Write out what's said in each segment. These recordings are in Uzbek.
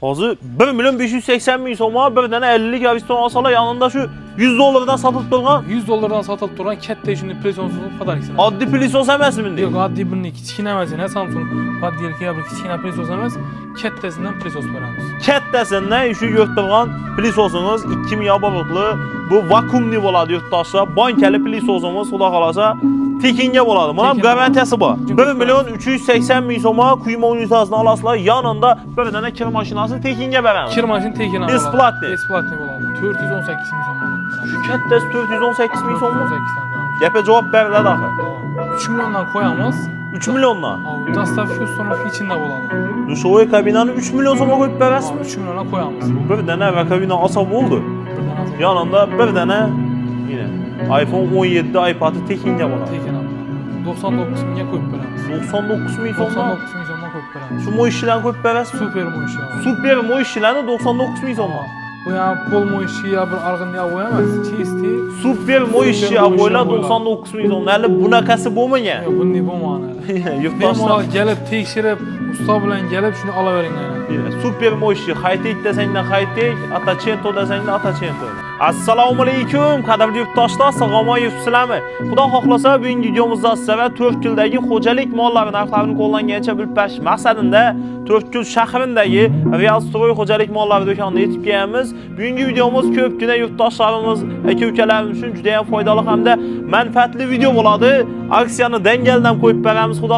Hozir 1 milyon 580 ming so'mga bir dana 50lik Ariston olsalar yanında şu 100 dolardan satılıp turgan. 100 dolardan satılıp turgan katta shunday plisonsuz podarkasini. Oddiy pilisos emasmi endi? Yo'q, oddiy bir kichkina emas, Samsung modelga bir kichkina plisos emas, kattasidan plisos beramiz. Kattasidan shu yo'qtirgan pilisosingiz 2000 yobog'liqli bu vakuumli bo'ladi yurtdoshlar. Bankali pilisosimiz xudo xolasa tekinga bo'ladi. Mana garantiyasi bor. 1 milyon 380 ming so'mga quyma unitazini olasizlar, yanında bir dana kir mashinasi tekinga beramiz. Kir mashina tekin bo'ladi. Besplatni. Besplatni bo'ladi. 418 ming so'm. Shu kattasi 418 ming so'mmi? 418 Gapga javob beriladi axir. 3 milyondan qo'yamiz. 3 milyondan. Dostavka uстановка içinde bo'ladi. Dushovoy kabinani 3 milyon so'mga qo'yib berasizmi? 3 milyondan qo'yamiz. Bir dana va kabina olsa bo'ldi. Yanında bir dana yine iPhone 17 iPad'i tekinga bo'ladi. Tekin. 99 mingga qo'yib beramiz. 99 ming so'mga. 99 ming so'mga qo'yib beramiz. Shu mo'yishchilarni qo'yib berasizmi? Super mo'yish. Super mo'yishchilarni 99 ming so'mga. Bu ya pol mo'yishi ya bir arg'in ya emas. Chisti. Super mo'yishchi aboylar 99 ming so'm. Hali bunaqasi bo'lmagan. Yo'q, bunday bo'lmadi. Yurtdoshlar kelib tekshirib, usta bilan kelib shuni olaveringlar. Super mo'yishchi, high-tech desanglar high-tech, Atachento desanglar Atachento. Assalomu alaykum, qadrli yurtdoshlar, sog'omon yuribsizlarmi? Xudo xohlasa bugungi videomizda sizlarga 4 kildagi xo'jalik mollari narxlarini qo'llangancha bilib berish maqsadida 4 kil shahrindagi Real Stroy xo'jalik mollari do'konida yetib kelamiz. Bugungi videomiz ko'pgina yurtdoshlarimiz, aka-ukalarimiz uchun juda ham foydali hamda manfaatli video bo'ladi. Aksiyani dangaldan qo'yib beramiz, xudo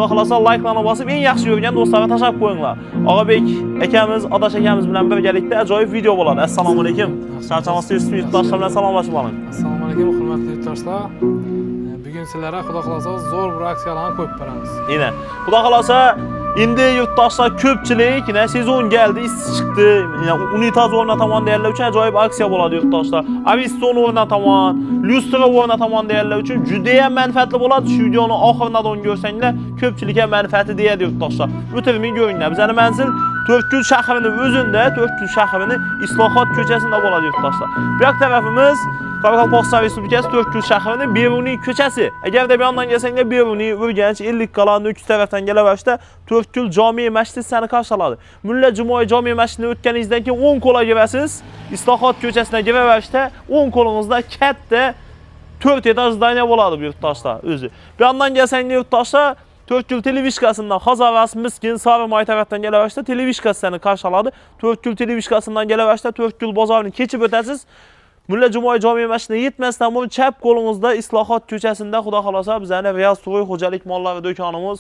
xolasa like-larni bosib, eng yaxshi ko'rgan do'stlarga tashab qo'yinglar. Og'abek akamiz, Odash akamiz bilan birgalikda ajoyib video bo'ladi. Assalomu alaykum. Charchamasdan yurtdoshlar bilan salomlashib oling. Assalomu alaykum, hurmatli yurtdoshlar. Bugun sizlarga xudo xolasa zo'r bir aksiyalarni qo'yib beramiz. Yine xudo xolasa endi yurtdoshlar ko'pchilik, sezon keldi, issiq chiqdi. Unitaz o'rnataman deganlar uchun ajoyib aksiya bo'ladi yurtdoshlar. Ariston o'rnataman, lustra o'rnataman deganlar uchun juda ham manfaatli bo'ladi. Shu videoni oxiridan ko'rsanglar, ko'pchilikga manfaati deydi yurtdoshlar. O'tirmay ko'ringlar. Bizning manzil 4 kil shahrining o'zida, 4 kil shahrining Islohot ko'chasida bo'ladi yurtdoshlar. Bu yoq tarafimiz Qoraqalpog'iston Respublikasi 4 kil shahrining Beruniy ko'chasi. Agarda bu yoqdan kelsanglar Beruniy, Urganch, Ellikqal'a, Nukus tarafdan kelaverishda 4 kil jome masjid seni qarshi oladi. Mulla Jumoy jome masjidini o'tganingizdan keyin 10 qo'lga kirasiz. Islohot ko'chasidan kiraverishda 10 qo'lingizda katta 4 etaj zdaniya bo'ladi bu yurtdoshlar o'zi. Bu yoqdan kelsanglar yurtdoshlar 4 kil televizkasidan Hazavas, Miskin, Sarimoy tarafdan kelaverishda televizkasi seni qarshi oladi. 4 kil televizkasidan kelaverishda 4 kil bozorini kechib o'tasiz. Mulla Jumoy jome masjidine yetmasdan bu chap qo'lingizda Islohot ko'chasida xudo xolasa bizning Real Stroy xo'jalik mollari do'konimiz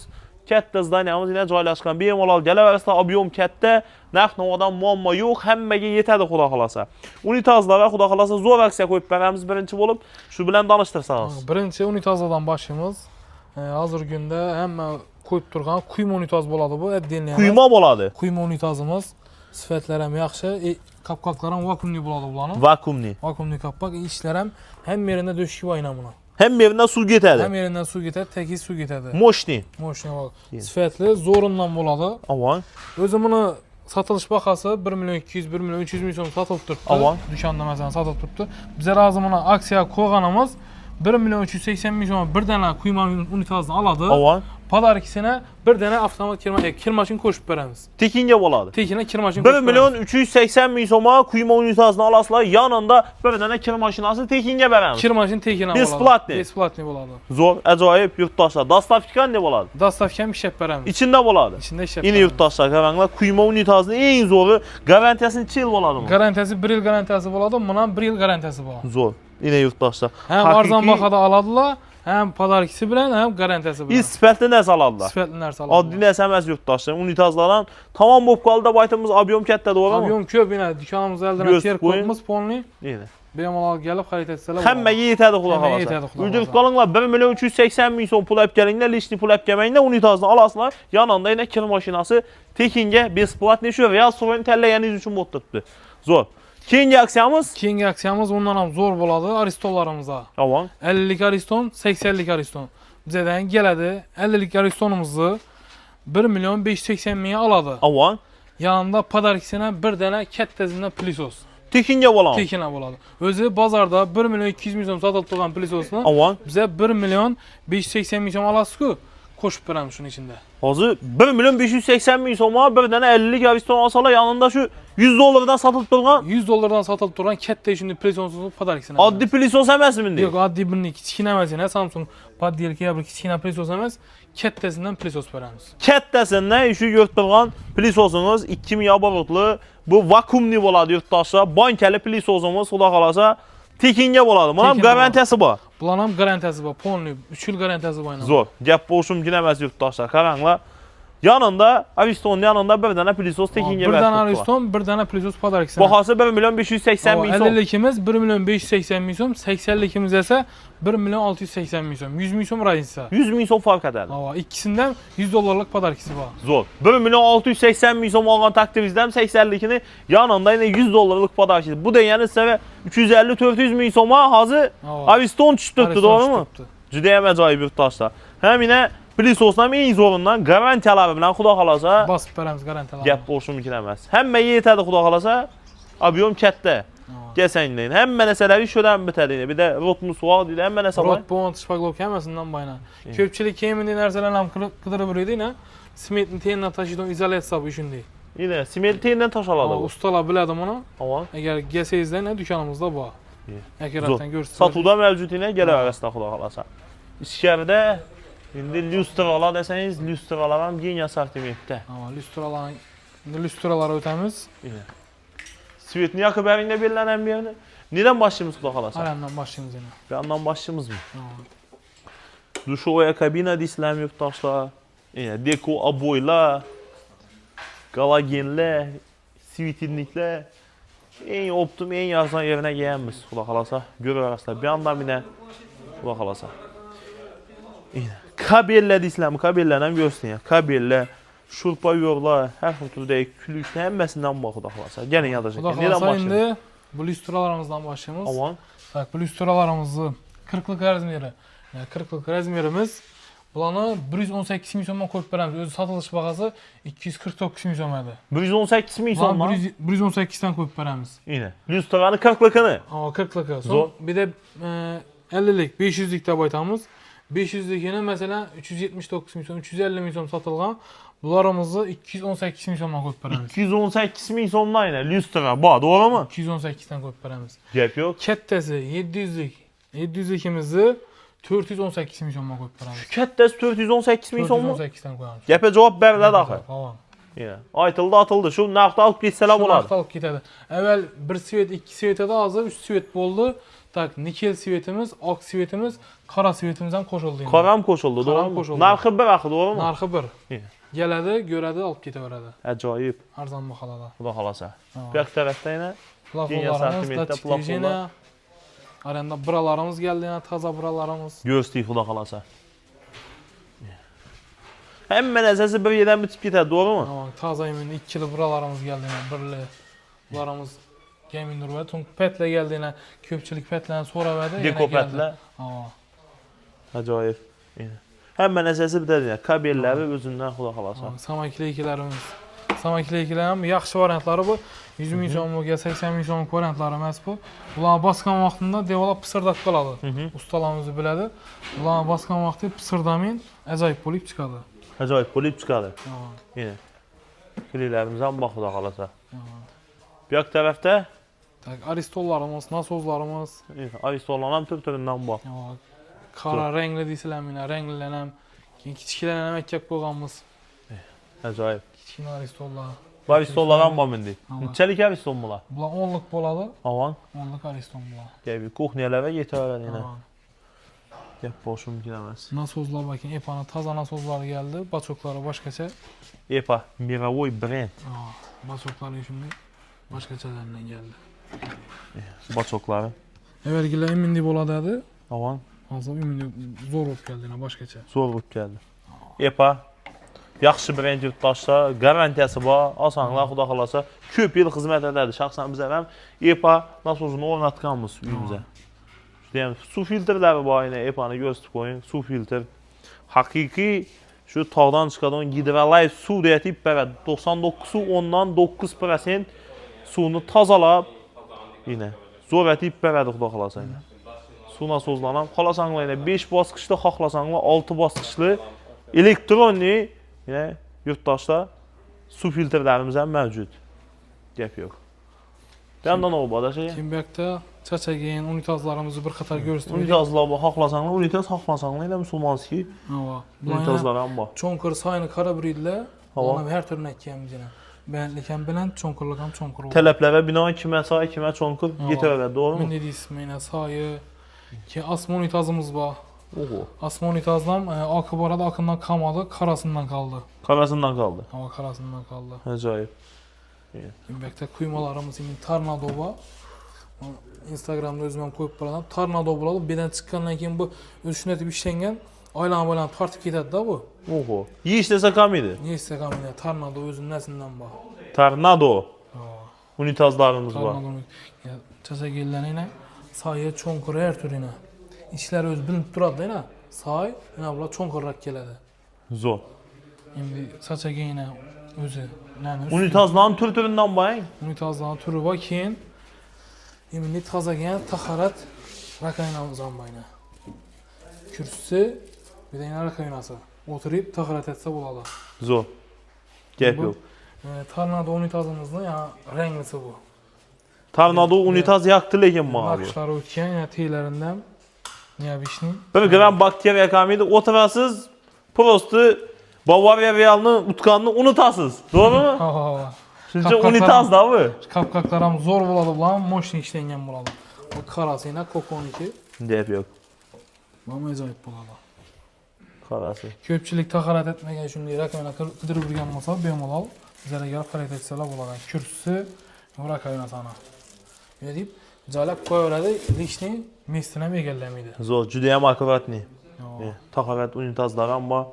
katta zdaniyamiz yana joylashgan. Bemalol kelaverasizlar, ob'yom katta, narx-navodan muammo yo'q, hammaga yetadi xudo xolasa. Unitazlar va xudo xolasa zo'r aksiya qo'yib beramiz birinchi bo'lib. Shu bilan tanishtirsangiz. Birinchi unitazlardan boshlaymiz. Hozirgi kunda hamma qo'yib turgan quyma unitaz bo'ladi bu, отдельный. Quyma bo'ladi. Quyma unitazimiz sifatlari ham yaxshi, kapkaklar ham vakuumli bo'ladi bularning. Vakuumli. Vakuumli kapkak, ishlar ham yerida do'shki o'yna buni. Hem yerinden su ketadi. Hem yerinden su ketadi, tekiz su ketadi. Moshni. Moshni bo'ladi. Sifatli, zo'rindan bo'ladi. Avon. O'zi buni satilish bahasi 1 milyon 200, 1 milyon 300 ming so'm sotilib turibdi. Avon. Do'konda masalan sotilib turibdi. Bizlar hozir buni aksiya qo'yganimiz 1 milyon 380 ming so'm bir dana quyma unitazni oladi. Avon. Podarkisini bir dana avtomat kir mashin qo'shib beramiz. Tekinga bo'ladi. Tekinga kir mashin 1 milyon 380 ming so'mga quyma unitazni olasizlar, yanında bir dana kir mashinasi tekinga beramiz. Kir mashin tekin bo'ladi. Besplatni. Besplatni bo'ladi. Zo'r, ajoyib yurtdoshlar. Dostavka qanday bo'ladi? Dostavka ham ishlab beramiz. İçində bo'ladi. İçində ishlab. Yine yurtdoshlar, qaranglar, quyma unitazni eng zo'ri garantiyasi necha yil bo'ladimi? Garantiyasi 1 yil garantiyasi bo'ladi. Bundan 1 yil garantiyasi bor. Zo'r. Yine yurtdoshlar. Hem arzon bahada oladilar, hem podarkisi bilan, hem garantiyasi bilan. Sifatli narsa oladilar. Sifatli narsa oladilar. Oddiy narsa emas yurtdoshlar. Unitazlardan tamam bo'lib qoldi, baytimiz ob'yom katta, to'g'rimi? Ob'yom ko'p, yana do'konimiz oldidan terib qo'yamiz, polni. Yine. Bemalol kelib xarid etsalar. Hammaga yetadi xudo xolasa. Uydirib qolinglar, 1 milyon 380 ming so'm pul olib kelinglar, lishni pul olib kelmanglar, unitazni olasizlar. Yanında yana kir mashinasi tekinga besplatni shu Real Stroyni tanlaganingiz uchun bo'lib turibdi. Zo'r. Keyingi aksiyamiz undan ham zo'r bo'ladi Aristonlarimizda. Avon. 50lik Ariston, 80lik Ariston. Bizdan keladi 50lik Aristonimizni 1 milyon 580 mingga oladi. Avon. Yanında podarkisini bir dana kattasidan plisos. Tekinga bo'ladi. Tekina bo'ladi. O'zi bozorda 1 milyon 200 ming so'm sotilib turgan plisosni Avon. biza 1 milyon 580 ming so'm olasiz-ku. koşup verəm şunun içinde. Hazır 1 milyon 580 min soma bir dənə 50'lik Ariston alsalar yanında şu 100 dolardan satılıb durğan 100 dolardan satılıp duran kette şimdi presonsuz padarik addi plisos əməsmi indi? Yok addi birini kiçikine əməz yəni Samsung pad deyil ki ya bir kiçikine presos əməz kettesinden presos verəmiz. Kəttəsindən işi götürən plisosunuz 2000 abarotlu bu vakumli oladı yurttaşlar. Bankəli plisosumuz xula qalasa tekingə boladı. Bunun garantiyası var. Bunların garantiyası var. Ponlu 3 il garantiyası var. Zor. Gəp boşum girəməz yurttaşlar. Qaranla yanında Ariston'un yanında bir dənə plisos tekingə bir dənə Ariston, bir dənə presos padarik sənə. Bahası 1 milyon 580 min som. 50'likimiz 1 milyon 580 min som, 80'likimiz ise 1 milyon 680 min som. 100 min som razıysa. 100 min som fark edər. İkisinden 100 dolarlık padarikisi var. Zor. 1 milyon 680 min som alğan takdirinizdən 80'likini yanında yine 100 dolarlık padarikisi. Bu da yəni sizə 350-400 min soma hazır Ariston çıxdıqdı, doğru mu? Cüdəyə məcaib yurttaşlar. Həm yenə plisosla min zorundan garantiyaları bilan xuda qalasa basıb verəmiz garantiyaları. Gəp boşum girəməz. Həmmə yetədi xuda qalasa abiyon kətdə. Desəngləyin. Həmmə nəsələri şödən bitədi. Bir də rotmus var deyil. Həmmə nəsə var. Rot bond şpaqlok həməsindən bayına. Köpçilik kemində nərsələrlə qıdırıb idi ilə. Simetin teyindən taşıdığım izolyasiya hesabı üçündür. Yine simit teyindən taş aladı. Ustalar bilədim onu. Tamam. Əgər gəlsəyiz nə dükkanımızda var. Həqiqətən görürsünüz. Satılda mövcud ilə gələr arasında xuda qalasa. İçəridə indi lüstralar desəniz lüstralaram yeni asortimentdə. Lüstraları ötəmiz. Svetni yakıb ərində belənən bir yerdə. Nədən başlayımız xuda qalasa? Ayağından başlayımız yenə. Bir yandan başlayımız mı? Duşoya kabina disləm yurttaşlar. Deko aboylar. Qalagenlər. Svetinliklər. En optim, en yazan yerinə gəyənmiz xuda qalasa. Görür arasında. Bir yandan bir də xuda qalasa. Kabellə disləm, kabellənəm görsün. Kabellə. Şurpa yorlar, hər türlü külüklə həmməsindən bax xuda qalasa. Gəlin yadacaq. Nədən başlayalım? Bu lüstralarımızdan başlayımız. Aman. Tak, bu lüstralarımızı 40'lık razmeri. Yəni 40'lık razmerimiz bulanı 118 min somdan koyub verəmiz. Özü satılış baxası 249 min somadır. 118 min somdan? 118'den koyub verəmiz. Yine. Lüstraların 40'lıkını? Ama 40'lıkı. Son bir de 50'lik, 500'lik də baytamız. 500'likini mesela 379 min som, 350 min som satılğan. Bunlarımızı 218 min somdan koyub verəmiz. 218 min somdan yine lüstra. Bu doğru mu? 218'den koyub verəmiz. Gəp yox. Kəttəsi 700'lik. 700'likimizi 418 min somdan koyub verəmiz. Kəttəsi 418 min som mu? 418'den koyarız. Gəpə cavab bərlədi axı. Tamam. Yine. Aytıldı atıldı. Şu naqda alıp getsələr olar. Naqda alıp getədi. Əvvəl 1 svet, 2 svetə də hazır, 3 svet boldu. Tak, nikel svetimiz, ak svetimiz, kara svetimizdən qoşuldu. Karam qoşuldu, doğru mu? Narxı bir axı, doğru mu? Narxı bir. Gələdi, görədi, alıp getə verədi. Əcayib. Arzan baxalada. Xuda xalasa. Bək tərəfdə yenə plafonlarımız da çıxdı yenə. Aranda buralarımız gəldi yenə, taza buralarımız. Göstərik xuda xalasa. Həmmən əsası bir yerdən bitib getər, doğru mu? Tamam, taza yemin 2'li buralarımız gəldi yenə, birli. Bularımız Gemindir və çünki petlə gəldi yenə, köpçülük petlə sonra verdi. Deko petlə. Əcayib. Həmmən əsası bir də kabelləri özündən xuda xalasa. Samakileykilərimiz. Samakileykilərin yaxşı variantları bu. 100 min somluq, 80 min somluq variantları məhz bu. Bunlar basqan vaxtında devala pısırdaq qaladı. Ustalarımızı bilədi. Bunlar basqan vaxtı pısırdamin əcayib polip çıxadı. Əcayib polip çıxadı. Yenə. Kiləklərimizdən bax xuda xalasa. Bir tərəfdə Aristollarımız, nasozlarımız. Aristollarım tür-türündən bax. Kara rəngli disilənminə, rənglilənəm. Kiçikilənəm əkək qoğamız. Əcayib. Kiçikin aristollar. Bu aristollardan bax indi. Neçəlik ariston bunlar? Bunlar 10'luk boladı. Aman. 10'luk ariston bunlar. Gəl kuxniyalara yetərlər yenə. Gəp boşum girəməz. Nasozlar bakın, EPA'nın taza nasozları gəldi. Baçokları başqaça. EPA, Mirovoy brend. Baçokları şimdi başqaçalarından gəldi. Baçokları. Əvvəlgilər imindi boladadı. Aman. Hazır imindi zor olub gəldi yenə başqaça. Zor olub gəldi. EPA. Yaxşı brend yurttaşlar, garantiyası var, asanlar xuda xalasa köp il xidmət edədir. Şəxsən bizə həm EPA nasozunu oynatqanmız uyumuzə. Deyəm, su filtrləri var yenə EPA-nı göstərib qoyun. Su filtr. Haqiqi şu tağdan çıxadan hidrolayt su deyətib bərəd 99-u ondan 9% suyunu tazalab yenə zor etib bərəd xuda xalasa yenə. Su nasozlanan xalasanla yenə 5 basqışlı, xaxlasanla 6 basqışlı Elektronik, yine yurttaşlar su filtrlerimiz ham mevcut. Gap yo'q. Bir yandan o bada şey. Kimbekdə çəçəgin, unitazlarımızı bir qatar göstərdik. Unitazlar bu, haklasanlar, unitaz haklasanlar da musulmanski. Hava. Unitazlar ham var. Çonkır sayını kara biridlə. Hava. Ona hər türlü əkiyəmiz yenə. Bəyənlikən bilən çonkurluqam çonkur olur. Tələblərə binaən kimə say, kimə çonkur getirərlər, doğru mu? Min dedi isminə, sayı. Ki asma unitazımız var. Oho. Asma unitazlam akı barada akından kalmadı, karasından kaldı. Karasından kaldı. Hava karasından kaldı. Acayip. Kimbekdə kuymalarımız indi Tornado var. Instagramda özüməm qoyub buradan. Tornado buladı. Birdən çıxandan keyin bu ölçünə etib işlənən aylan tartib getədi da bu. Oho. Yiyiş desək kam idi? Neysə kamine Tornado özünün nəsindən var. Tornado. Unitazlarımız var. Tornado. Çəsəgillərə ilə sayı çonkur hər türünə. İşlər öz bilinib duradı da say, nə bula çonkurrak gələdi. Zor. İndi çəçəgiyinə özü. Unitazların türündən bayın. Unitazların türü var ki, indi taza gələn taxarat rakaynamızdan bayına. Kürsüsü, bir də yine rakaynası. Oturub taxarat etsə buladı. Zor. Gep yox. Tornado unitazımızın ya rənglisi bu. Tornado unitaz yaktı lekin bu abi. Nakışları ötkən, yəni teylərindən niyabişni. Bir gram bakteriya kamıydı. Oturasız, prostu Bavaria Real'ın utkanını unutasız. Doğru mu? Ha. Sizce unitaz da bu. Kapkaklarım zor buladı bulan, moşni işlənən buladı. O karası ilə Koko-12. Gep yox. Bama əcayip buladı. Karası. Köpçülük taxarat etməgən üçün rakayına qıdırıb bilgən olsa, bemalal. Bizlərə gəlib xarit etsələr buladı. Kürsüsü, rakayına sana. Öyle deyib, cəlab qoyuradı, lişni mestinə megəlləmiydi. Zor. Cüdeyəm akıratni. Taxarat unitazlar amma.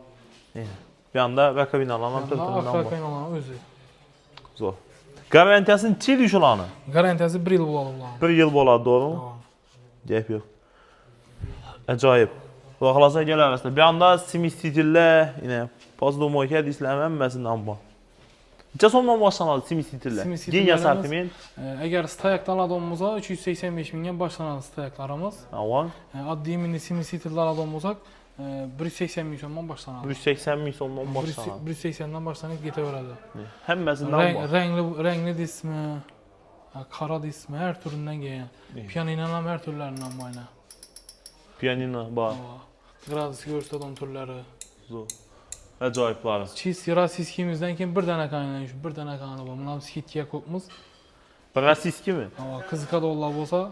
Bir anda rakabinalarla türündən var. Rakayına özü. Zor. Garantiyasının çil iş olanı? Garantiyası 1 il buladı bulan. 1 yıl boladı, doğru mu? Gep yox. Acayip. Baxılasa gələr arasında. Bir anda simisitillə, yine pozdomoyki hədislərin əmməsindən var. Neçə sondan başlanadı simisitillə? Gen yasartımın? Əgər stayakdan adamımıza 385 mindən başlanadı stayaklarımız. Avan. Addi minli simisitillər adamımıza 180 milyondan başlanadı. 180 milyondan başlanadı. 180'den başlanıp gete öğrendi. Həmməsindən var. Renkli dismi, kara dismi, her türünden gelen. Piyaninanam her türlerinden bayna. Piyanino var. Gradus göstərən türləri. Zor. Acayipları. Çiz rasiskimizdən ki bir dənə kaynamış, bir dənə kaynağı var. Bunlar skitkiyə kopmuz. Rasiski mi? Kızıqa da olaq olsa.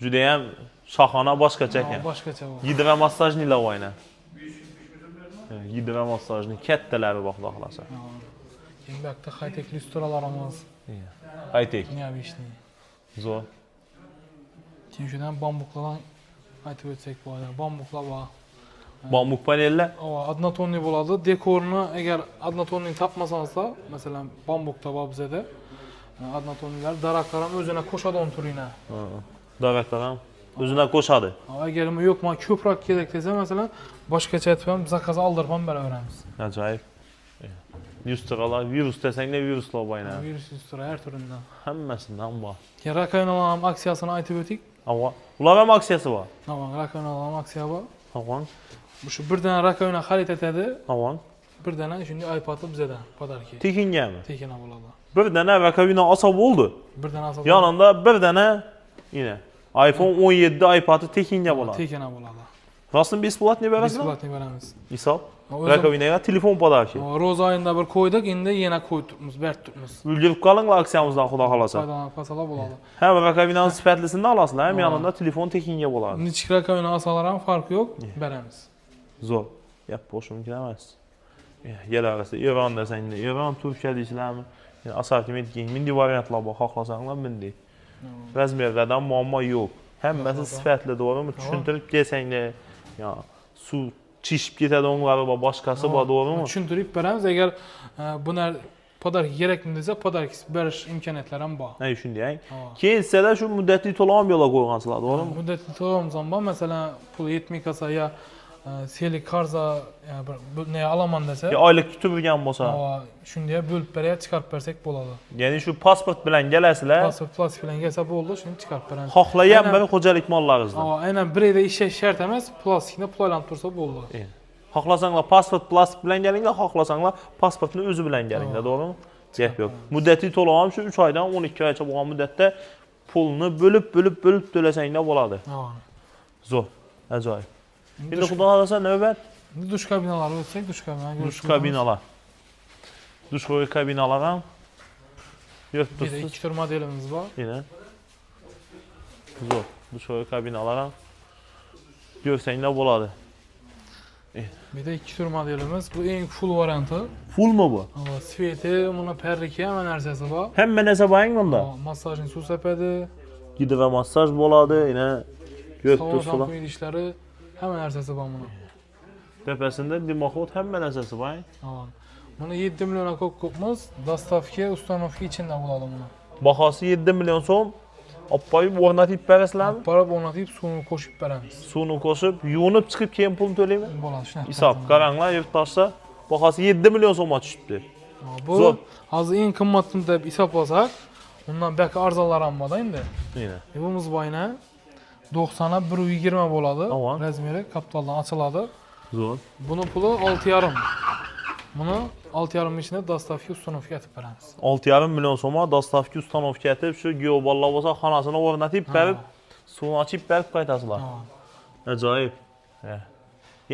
Cüdeyəm şaxana başqa çəkən. Başqa çəkən. Hidromassajni ilə oyna. Hidromassajni kətdələri bax daxlasa. Kimbəkdə high-tech lüstralarımız. High-tech. Niyabişni. Zor. Kimşədən bambuqlardan aytıb ötsək bu ayda. Bambuklar var. Bambuk panellər. Adnatonni buladı. Dekorunu əgər adnatonni tapmasanızsa, məsələn, bambukda var bizə də. Adnatonilər daraklarım özünə qoşadı onun türünə. Daraklarım özünə qoşadı. Əgər yox, mən köprak gedək desə, məsələn, başqa çətfəm, zakazı aldırmam belə öyrənimiz. Acayip. Lüstralar, virus desək nə viruslar var ilə? Virus lüstra hər türündən. Həmməsindən var. Rakaynaların aksiyasını aytıb ötük. Amma ular həm aksiyası var. Rakaynaların aksiya var. Aman. Şu bir dənə rakayna xarit etədi. Aman. Bir dənə şimdi iPad-ı bizə də padarki. Tekinə mi? Tekinə buladı. Bir dənə rakavina asab oldu. Bir dənə asab. Yanında bir dənə yine iPhone 17 iPad-ı tekinə buladı. Tekinə buladı. Rasın besplatni verəsən? Besplatni verəmiz. İsab. Rakavinaya telefon padarki. Roz ayında bir koyduk, indi yenə qoyduğumuz, bərt tutmuz. Ülgürüb qalınla aksiyamızdan xuda xalasa. Faydalanıb pasala buladı. Həm rakavinanın sifətlisini alasınlar, həm yanında telefon tekinə buladı. Niçik rakavina asaların farkı yox, bərəmiz. Zor. Yap boşum girəməz. Yer arası İran desəndə, İran Türkiyə deyirlərmi? Asortiment gen, mindi variantlar bax, xaxlasanlar mindi. Bəzi yerlərdən muamma yox. Həmməsi sifətli, doğru mu? Düşündürüb desəndə, ya su çişib getədə onları var, başqası var, doğru mu? Düşündürüb bərəmiz, əgər buna padarki gereklidirsə, padarki bəriş imkaniyetlərəm var. Nə üçün deyək? Keyin sizə şu müddətli tolam yola qoyğansılar, doğru mu? Müddətli tolam zaman, məsələn, pul yetməkəsə ya selik karza ne alaman desə, ya aylıq tutubulgan bolsa, şundiyə bölüb bərəyə çıxarıb bərsək boladı. Yəni şu pasport bilən gələsilər, pasport plastik bilən gəlsə bu oldu, şimdi çıxarıb bərəmiz. Xaxlayan bəri xocalik mallarınızdan. Aynən bir evdə işə şərt eməz, plastiklə pul aylanıb dursa bu oldu. Xohlasanlar pasport plastik bilan kelinglar, xohlasanlar pasportni o'zi bilan kelinglar, to'g'rimi? Gap yo'q. Muddati to'lag'am shu 3 oydan 12 oygacha bo'lgan muddatda pulni bo'lib to'lasanglar bo'ladi. Zo'r, ajoyib. Endi xudo xolasa navbat dush kabinalari o'tsak, dush kabinalar. dush kabinalar. Dush kabinalar ham yo'q, Bir de ikki tur modelimiz bor. Yine. Zo'r. Dush kabinalar ham görsanglar bo'ladi. Bir de ikki tur modelimiz. Bu eng full varianti. Fullmi bu? Ama sveti, buni perriki hamma narsasi bor. Hamma narsa boring bunda. Massajni suv sepadi. Gidro massaj bo'ladi, yine Savun shampun idishlari hamma narsasi bor buni. Tepasida dimoxod hamma narsasi bor. Buni 7 million ko'pmiz. Dostavka, ustanovka ichida bo'ladi buni. Bahosi 7 million so'm. Oppoyib o'rnatib berasizlarmi? Parab o'rnatib, suvni qo'shib beramiz. Suvni qo'shib, yuvinib chiqib keyin pul to'laymi? Bo'ladi, shunaqa. Hisob qaranglar, yurtdoshlar. Bahosi 7 million so'mga tushibdi. Bu hozir eng qimmatini deb hisoblasak, undan belki arzonlar ham bor endi. Yine. Yuvimiz boyna 90 ga 120 bo'ladi. Razmeri kapitaldan ochiladi. Zo'r. Buni puli 6,5. Buni 6,5 ichida dostavka ustanovka etib beramiz. 6,5 million so'mga dostavka ustanovka etib, shu geoballar bo'lsa, xonasini o'rnatib berib, suvni ochib berib qaytasizlar. Ajoyib.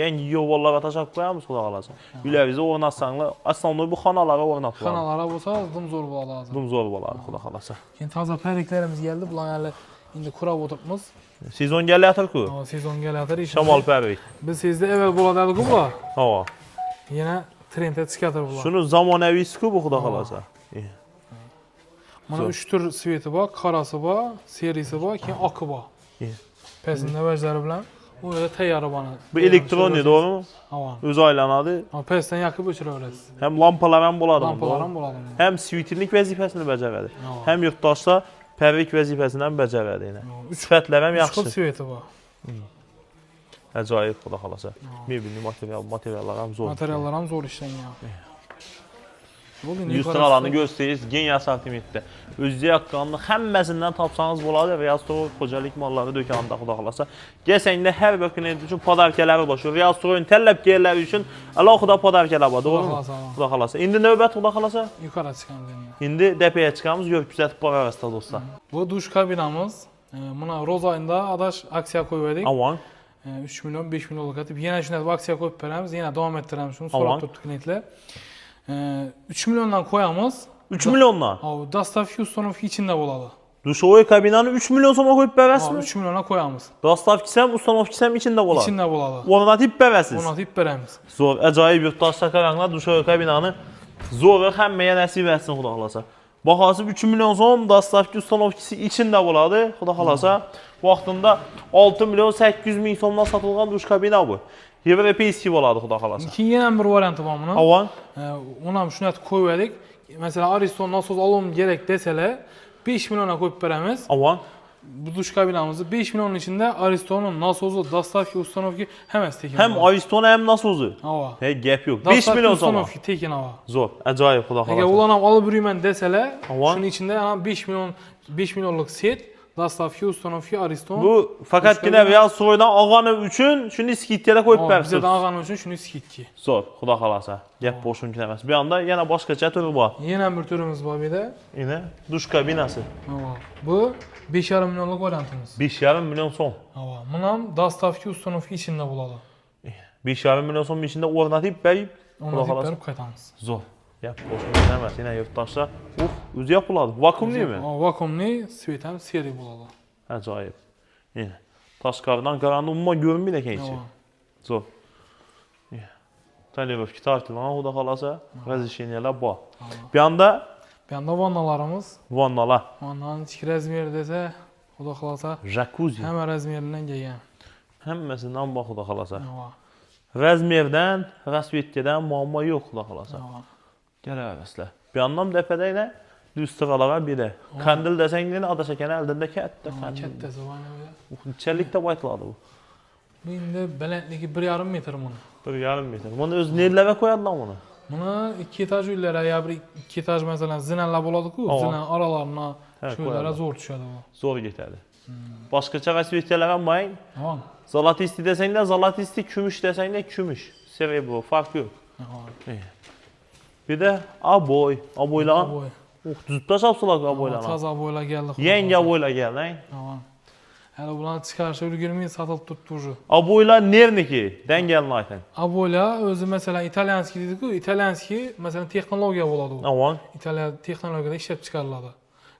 Yangi geoballarga tashab qo'yamiz, xudo xolasa. Uylaringizni o'rnatsanglar, asosiy bu xonalarga o'rnatib. Xonalar bo'lsa, dumzo'r bo'ladi hozir. Dumzo'r bo'ladi, xudo xolasa. Keyin toza pariklarimiz keldi. Bular hali endi qurab o'tiribmiz. Sezon kelyapti-ku. Sezon kelyapti. Shamol parik. Biz sizda evvel bo'ladi-ku bular. Ha. Yana trendga chiqadir bular. Shuni zamonaviysi-ku bu, xudo xolasa. Mana 3 tur sveti bor, qorasi bor, serisi bor, keyin oqi bor. Pesni vajlari bilan u yerda tayyor bo'ladi. Bu elektronik, to'g'rimi? Ha. O'zi aylanadi. Pesdan yoqib o'chiraverasiz. Hem lampalar ham bo'ladi. Lampalar ham bo'ladi. Hem svitinlik vazifasini bajaradi. Hem yurtdoshlar parrik vazifasini ham bajaradi yana. Sifatlar ham yaxshi. 3 xil sveti bor. Ajoyib, xudo xolasa. Mebelli materiallar ham zo'r. Materiallar ham zo'r ishlangan. Yusralarni görseniz gen asortimentda. O'ziga yoqqanini hammasidan topsangiz bo'ladi. Restoran xo'jalik mollari do'konida, xudo xolasa. Kelsanglar har bir klient uchun podarkalari bor. Shu restoran tanlab kelganlar uchun alohida podarkalar bor, to'g'rimi? Xudo xolasa. Endi navbat, xudo xolasa. Yuqori chiqamiz endi. Endi depaga chiqamiz, yo'l kuzatib boraverasiz, do'stlar. Bu dush kabinamiz. Buni ro'z oyida adash aksiya qo'ydik. Avon 3 million 5 million qilib, yana shunday aksiya qo'yib beramiz, yana davom ettiramiz shuni so'rab turibdi klientlar. 3 milliondan qo'yamiz. 3 milliondan. Ha, dostavka ustanovka ichida bo'ladi. Dushovoy kabinani 3 million so'mga qo'yib berasizmi? 3 milliondan qo'yamiz. Dostavkasi ham, ustanovkasi ham ichida bo'ladi. Ichida bo'ladi. O'rnatib berasiz. O'rnatib beramiz. Zo'r, ajoyib yurtdoshlar, qaranglar, Dushovoy kabinani zo'ri hammaga nasib etsin, xudo xolasa. Bahosi 3 million so'm, dostavka ustanovkasi ichida bo'ladi, xudo xolasa. Vaqtida 6 million 800 ming so'mdan sotilgan dush kabina bu. Yevropeyskiy bo'ladi, xudo xolasa. Keyin yana bir varianti bor buni. Avon Uni ham shunday qo'yib. Masalan, Ariston nasoz olum kerak desalar, 5 millionga qo'yib beramiz. Avon Bu dush kabinamizni 5 million ichida Ariston'un nasozi, dostavka, ustanovka hammasi tekin. Hem Ariston hem nasozi. Hava. He, gap yo'q. 5 million so'm. Ustanovka tekin hava. Zo'r, ajoyib, xudo xolasa. Agar ularni ham olib yurman desalar, shuning ichida ham 5 millionlik set, dostavka, ustanovka, Ariston. Bu faqatgina Real Soydan olgani uchun shuni skidga qo'yib berasiz. Bizdan olgani uchun shuni skidga. Zo'r, xudo xolasa. Gap bo'sh mumkin emas. Bu yoqda yana boshqacha turi bor. Yana bir turimiz bor bu yerda. Yana dush kabinasi. Bu 5,5 millionlik variantimiz. 5,5 million so'm. Buni ham dostavka, ustanovka ichida bo'ladi. 5,5 million so'm ichida o'rnatib berib, berib qaytamiz. Zo'r. Gap bo'sh mumkin emas. Yana yurtdoshlar, o'zi yopiladi. Vakuumlimi? Vakuumli, svet ham seri bo'ladi. Ajoyib. Yana tashqaridan qaraganda umuman ko'rinmaydi ekanchi. Zo'r. Talirovka tortilgan, xudo xolasa, razрешениyalar bor. Bu yoqda vannalarimiz. Vannalar. Vannaning ichki razmeri desa, xudo xolasa, jacuzzi. hamma razmeridan kelgan. Hammasidan bor, xudo xolasa. Razmerdan, rasvetkadan muammo yo'q, xudo xolasa. Kelaverasizlar. Bu yoqdan depadayda lyustralar biri. Qandil desanglar, adashakani aldinda katta qandil. Kattasi bor mana bu. Unchalikda boytiladi bu. Bu endi balandligi 1,5 metr buni. 1,5 metr. Buni o'zi nerlarga qo'yadilar buni? Buni 2 etaj uylar, ya bir 2 etaj masalan zinanlar bo'ladi-ku, zinan oralarini shularga zo'r tushadi bu. Zo'r ketadi. Boshqacha rasvetkalar ham bor. Tamam. Zolatisti desanglar, zolatisti, kumush desanglar, kumush. Cerebro fark yok. Ha. Bir de aboy. Aboylar. Aboy. Düzüb taşapsılar aboylar. Taza aboylar geldi. Yenge aboylar geldi, hein? Tamam. Hələ bularni çıxarışa ulgurmay satılıb tutdu. Aboylar nerniki? Den gelin ayten. Aboylar özü mesela İtalyanski dedik-ku, İtalyanski mesela texnologiya boladı o. Aman. İtaliya texnologiyada işlep çıkarıladı.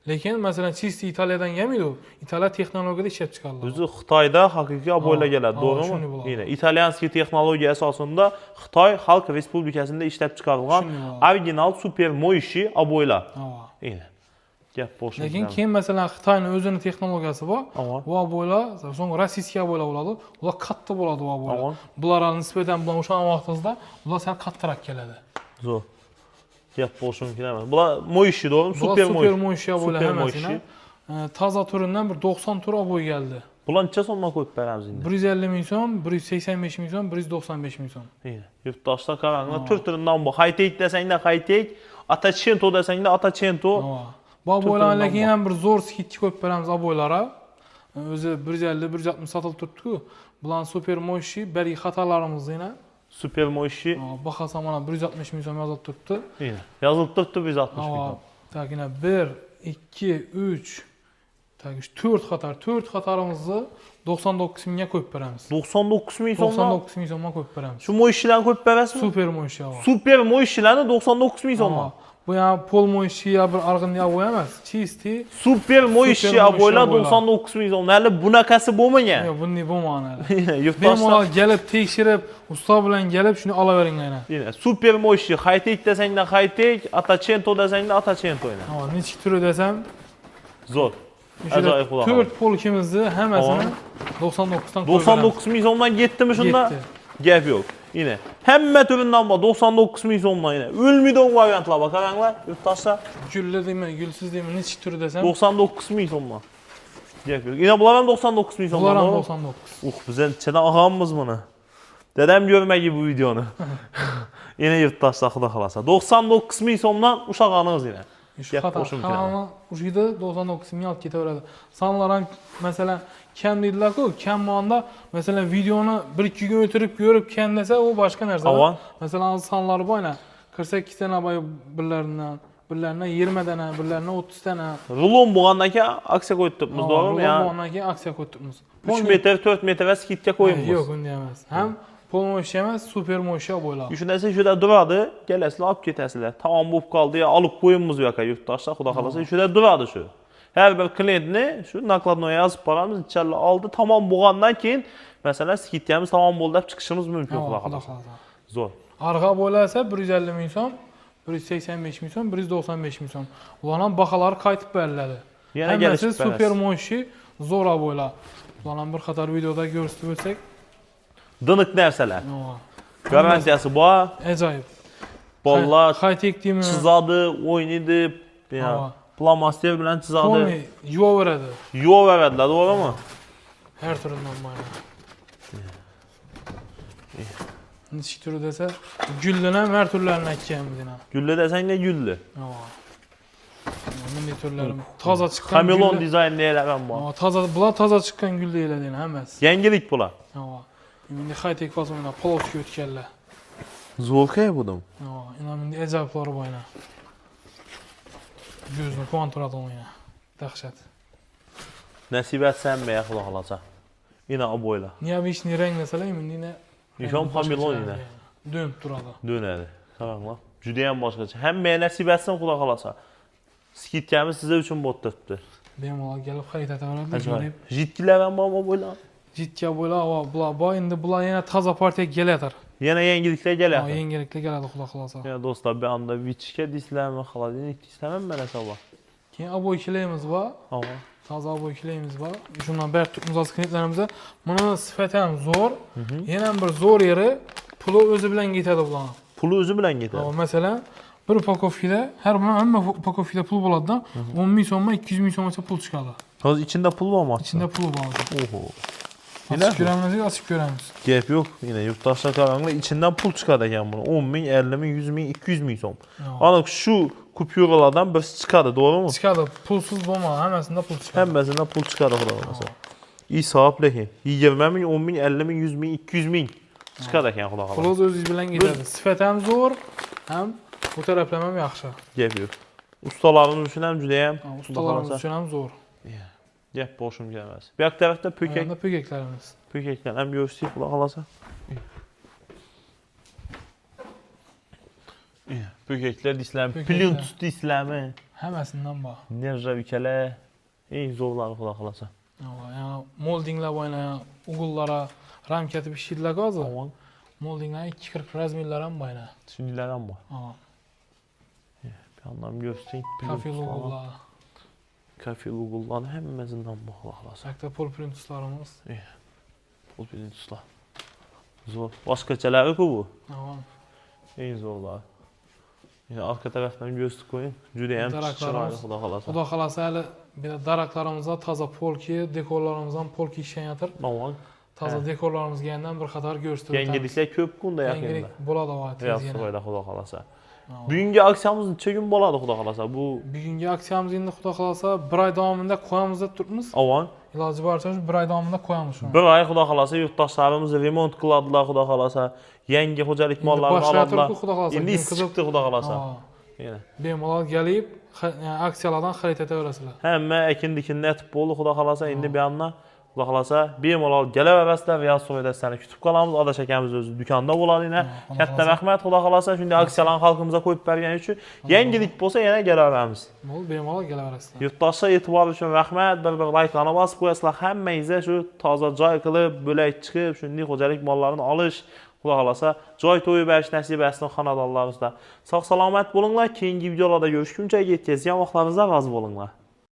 Lekin mesela çisti İtalya'dan gelmeydi o. İtalya texnologiyada işlep çıkarıladı. Özü Xitayda hakiki aboylar geldi, doğru mu? Yine İtalyanski texnologiya esasında Xitay Xalq Respublikasında işlep çıkarılgan orijinal super moyişi aboylar. Yine. Gep boşun. Lekin keyin mesela Xitayning o'zining texnologiyasi bor. Bu aboylar so'ng rossiya aboylar bo'ladi. Ular katta bo'ladi bu aboylar. Bularga nisbatan bilan o'sha vaqtida ular sal kattaroq keladi. Zo'r. Gep boşun keladi. Bular moyişi, doğru mu? Super moyişi aboylar hammasini. Toza turidan bir 90 tur aboy geldi. Bular necha so'mdan qo'yib beramiz endi? 150 ming so'm, 185 ming so'm, 195 ming so'm. Yurtdoshlar qaranglar, tur turidan bu. High-tech desang da high-tech, Atacento desang da Atacento. Bu aboylarni lekin yana bir zo'r skidga qo'yib beramiz aboylara. O'zi 150-160 sotilib turibdi-ku. Bularning super moyişi, bir xatolarimiz yana. Super moyişi. Bahasam mana 160 ming so'm yozilib turibdi. Yozilib turibdi 160 ming so'm. Tak yine 1, 2, 3, tak 4 xatar. 4 xatarimizni 99 mingga qo'yib beramiz. 99 ming so'mdan? 99 ming so'mga qo'yib beramiz. Shu moyişlarni qo'yib berasizmi? Super moyişi bor. Super moyişlarni 99 ming so'mdan. Bu ya pol moyişi ya bir arg'in aboy emas, chisti. Super moyişi aboylar 99 ming so'm. Hali bunaqasi bo'lmagan. Yo'q, bunday bo'lmagan hali. Yurtdoshlar bemalol kelib tekshirib, usta bilan kelib shuni olavering yana. Super moyişi, high-tech desang da high-tech, Atacento desang da Atacento. Nechik turi desam, zo'r. Ajoyib xudo. 4 polkimizni hammasini 99 dan qo'yib 99 ming so'mdan ketdimi shunda? Gap yo'q. Yine hamma turidan bor 99 ming so'mdan yine. O'lmaydigan variantlar bor, qaranglar, yurtdoshlar. Gulli deymi, gulsiz deymi, nechik turi desam 99 ming so'mdan. Gap yo'q. Yine bular ham 99 ming so'mdan. Bular ham 99. Biz enchadan olganmiz buni. Dedem görmegi bu videonu. Yine yurtdoshlar xudo xolasa. 99 ming so'mdan ushag'anıngiz yine. Şu kanalına uşuydu 99 ming olib ketaveradi. Sonlar mesela kam deydilar-ku, kam bo'lganda mesela videoni 1-2 kun o'tirib ko'rib kam desa u boshqa narsa. Mesela sonlar bo'yna 48 dana boy birlaridan 20 dana, birlaridan 30 dana. Rulon bo'lgandan keyin aksiya qo'yib turibmiz, to'g'rimi? Rulon bo'lgandan keyin aksiya qo'yib turibmiz. 3 metr, 4 metr skidga qo'yibmiz. Yo'q, unday emas. Ham pol moyişi emas, super moyişi bo'lar. Shunday shuda duradi, kelasizlar olib ketasizlar. Tamam bo'lib qoldi, ya olib qo'yimiz bu yoqqa yurtdoshlar, xudo xolasa shuda duradi shu. Her bir klientni shu nakladnoya yozib boramiz, inchalloh oldi, tamam bo'lgandan keyin masalan skidkamiz tamam bo'ldi deb chiqishimiz mumkin, xudo xolasa. Zo'r. Arqa bo'larsa 150 ming so'm, 185 ming so'm, 195 ming so'm. Ularning baholari qaytib beriladi. Yana kelishib super moyişi zo'r bo'lar. Ularni bir qator videoda ko'rsatib o'tsak, diniq narsalar. Garantiyasi bor. Ajoyib. Bollar high-tech deymi? Chizadi, o'ynaydi, plamaster bilan chizadi. To'g'ri, yuvaveradi. Yuvaveradilar, to'g'rimi? Har turidan mana. Nechik turi desa, guldan ham har turlarini aytganmiz yana. Gulli desang da gulli. Bunday turlarim toza chiqqan. Kamilon dizaynlar ham bor. Bular toza chiqqan gul deyiladi yana hammasi. Yangilik bular. Endi high-tech fasonda polosga o'tganlar. Zo'rkay budim. Yana bunday ajoyiblari bor yana. Ko'zni quvontiradi yana. Dahshat. Nasib etsanmi, xudo xolasa. Yana aboylar. Neobычный rang masalan, endi nishon kamilon yana. Dönüb turadi. Dönadi. Qaranglar. Juda ham boshqacha. Hamma nasib etsin, xudo xolasa. Skidkamiz sizlar uchun bo'lib turibdi. Bemalol kelib xarid etaveradi. Jitkilar ham bormi aboylar? Jitka bo'lar, bular bor, endi bular yana toza partiyaga keladir. Yana yangiliklar kelyapti. Yangiliklar keladi, xudo xolasa. Ya do'stlar, bu anda vichka deysizlarmi, xolodilnik deysizlarmi, mana shu bor. Keyin aboychilarimiz bor. Toza aboychilarimiz bor. Shundan bir imzoz klientlarimizda buni sifati ham zo'r. Yana bir zo'r yeri puli o'zi bilan ketadi bular. Puli o'zi bilan ketadi. Masalan, bir upakovkada, hamma upakovkada pul bo'ladi-da, 10 ming so'mga 200 ming so'mgacha pul chiqadi. Hozir ichida pul bormi? Ichida pul bor. Oho. Açıp göremiz. Gap yo'q. Yine yurtdoshlar qaranglar, içinden pul chiqadi ekan buni. 10 ming, 50 ming, 100 ming, 200 ming so'm. Ana shu kupyuralardan birisi chiqadi, to'g'rimi? Chiqadi. Pulsiz bo'lmaydi, hammasida pul chiqadi. Hammasida pul chiqadi, xudo xolasa. Hisob lekin 20 ming, 10 ming, 50 ming, 100 ming, 200 ming Çıxar ekan xudo xolasa. Pulunuz özünüz bilan ketadi. Sifat ham zo'r, ham bu taraflam ham yaxshi. Gap yo'q. Ustalarimiz uchun ham juda ham Ustalarimiz uchun ham zo'r. Gap boshim kelmas. Bu yoq tarafda pökek. Bunda pökeklarimiz. Pökeklar ham ko'rsatdik xudo xolasa. Pökeklar deysizlarmi? Plyuntus deysizlarmi? Hammasidan bor. Nerjavikalar eng zo'rlari xudo xolasa. Yani moldinglar bo'yna ugullara ramkati pishirdilar hozir. Tamam. Moldinglar 240 razmerlar ham bo'yna. Shuninglar ham bor. Ha. Bir yandan görsün. Kafe ugullar. Kafe ugullarning hammasidan bor xudo xolasa. Sakta pol printuslarimiz. Pol printuslar. Zo'r. Boshqachalari-ku bu. Tamam. Eng zo'rlari. Yine arka tarafdan gösterip koyun. Juda ham chiroyli xudo xolasa. Xudo xolasa hali bir daraxtlarimizda toza polki, dekorlarimizdan polki ishlanyapti. Tamam. Toza dekorlarimiz kelgandan bir qator ko'rsatib o'tamiz. Yangiliklar ko'p kunda yaqinda. Yangilik bo'ladi Yo'q, yana. xudo xolasa. Bugungi aksiyamiz necha kun bo'ladi xudo xolasa? Bu Bugungi aksiyamiz endi xudo xolasa 1 oy davomida qo'yamiz deb turibmiz. Avon. Iloji boricha 1 oy davomida qo'yamiz shuni. 1 oy xudo xolasa yurtdoshlarimiz remont qiladilar xudo xolasa. Yangi xo'jalik mollarini oladilar. Endi chiqdi xudo xolasa. Yana. Bemalol kelib, aksiyalardan xarid etaverasizlar. Hamma ekin-dikinni etib bo'ldi xudo xolasa. Endi bu yerdan xudo xolasa bemalol kelaverasizlar va so'yda sizlarni kutib qolamiz. Odash akamiz o'zi do'konda bo'ladi yana. Katta rahmat xudo xolasa shunday aksiyalarni xalqimizga qo'yib bergani uchun. Yangilik bo'lsa yana kelaveramiz. Bemalol kelaverasizlar. Yurtdoshlar e'tibor uchun rahmat. Bir like'larni bosib qo'yasizlar. Hammangizga shu toza joy qilib, bo'lak chiqib, shunday xo'jalik mollarini olish, xudo xolasa joy to'yib berish nasib etsin xonadonlarimizda. Sog' salomat bo'linglar. Keyingi videolarda görüşguncha yetkazgan vaqtlaringizda rozi bo'linglar.